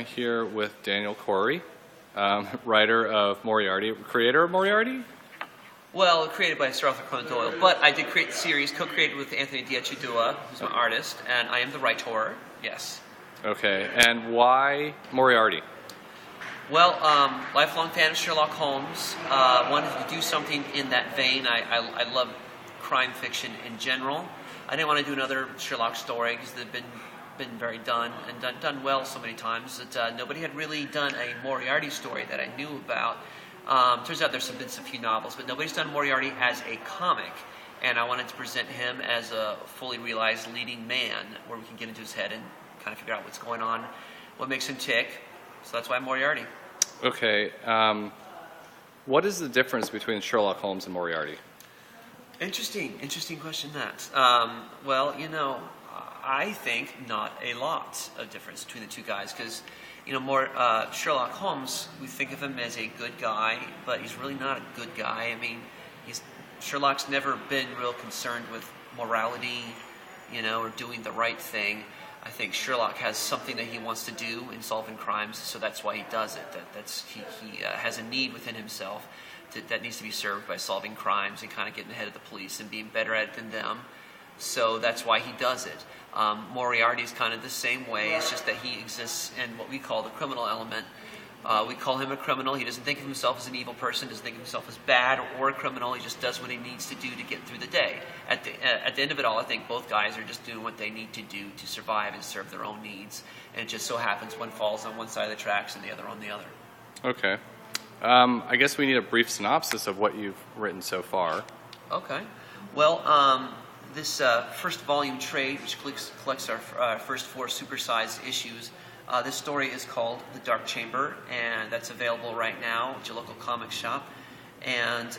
here with Daniel Corey, writer of Moriarty, creator of Moriarty? Well, created by Sir Arthur Conan Doyle, but I did create the series, co-created with Anthony Diachudua, who's an artist, and I am the writer, yes. Okay, and why Moriarty? Well, lifelong fan of Sherlock Holmes, wanted to do something in that vein. I love crime fiction in general. I didn't want to do another Sherlock story because they've been very done and done well so many times that nobody had really done a Moriarty story that I knew about. Turns out there's been some few novels, but nobody's done Moriarty as a comic, and I wanted to present him as a fully realized leading man where we can get into his head and kind of figure out what's going on, what makes him tick. So that's why Moriarty. Okay, what is the difference between Sherlock Holmes and Moriarty? Interesting question that. Well, you know, I think not a lot of difference between the two guys because, you know, Sherlock Holmes, we think of him as a good guy, but he's really not a good guy. I mean, Sherlock's never been real concerned with morality, you know, or doing the right thing. I think Sherlock has something that he wants to do in solving crimes, so that's why he does it. He has a need within himself that needs to be served by solving crimes and kind of getting ahead of the police and being better at it than them. So that's why he does it. Moriarty is kind of the same way. It's just that he exists in what we call the criminal element. We call him a criminal. He doesn't think of himself as an evil person, doesn't think of himself as bad or a criminal. He just does what he needs to do to get through the day. At the end of it all, I think both guys are just doing what they need to do to survive and serve their own needs. And it just so happens one falls on one side of the tracks and the other on the other. Okay. I guess we need a brief synopsis of what you've written so far. Okay. Well, this first volume trade, which collects our first 4 supersized issues, this story is called The Dark Chamber, and that's available right now at your local comic shop. And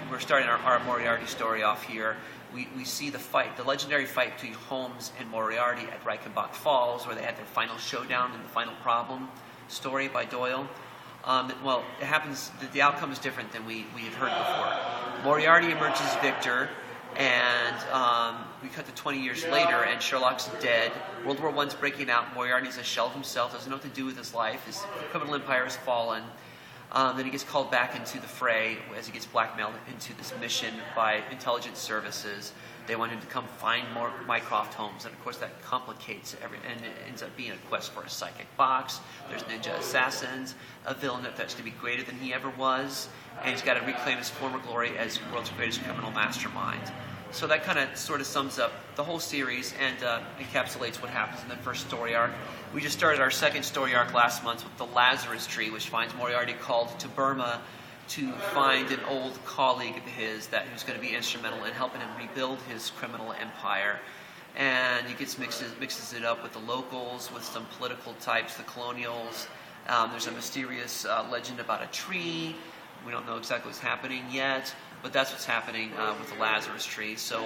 we're starting our Moriarty story off here. We see the legendary fight between Holmes and Moriarty at Reichenbach Falls, where they had their final showdown in The Final Problem story by Doyle. Well, it happens that the outcome is different than we had heard before. Moriarty emerges victor, and we cut to 20 years later, and Sherlock's dead. World War I's breaking out. Moriarty's a shell of himself, doesn't know what to do with his life. His criminal empire has fallen. Then he gets called back into the fray as he gets blackmailed into this mission by intelligence services. They want him to come find more Mycroft Holmes, and of course that complicates everything, and it ends up being a quest for a psychic box. There's ninja assassins, a villain that's going to be greater than he ever was, and he's got to reclaim his former glory as the world's greatest criminal mastermind. So that kind of sort of sums up the whole series and encapsulates what happens in the first story arc. We just started our second story arc last month with the Lazarus Tree, which finds Moriarty called to Burma to find an old colleague of his who's going to be instrumental in helping him rebuild his criminal empire. And he mixes it up with the locals, with some political types, the colonials. There's a mysterious legend about a tree. We don't know exactly what's happening yet, but that's what's happening with the Lazarus Tree. So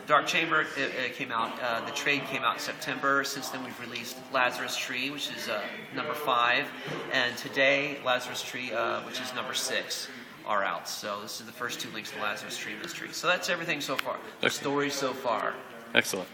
Dark Chamber came out. The trade came out in September. Since then, we've released Lazarus Tree, which is number 5, and today Lazarus Tree, which is number 6, are out. So this is the first 2 links to Lazarus Tree mystery. So that's everything so far. The story so far. Excellent.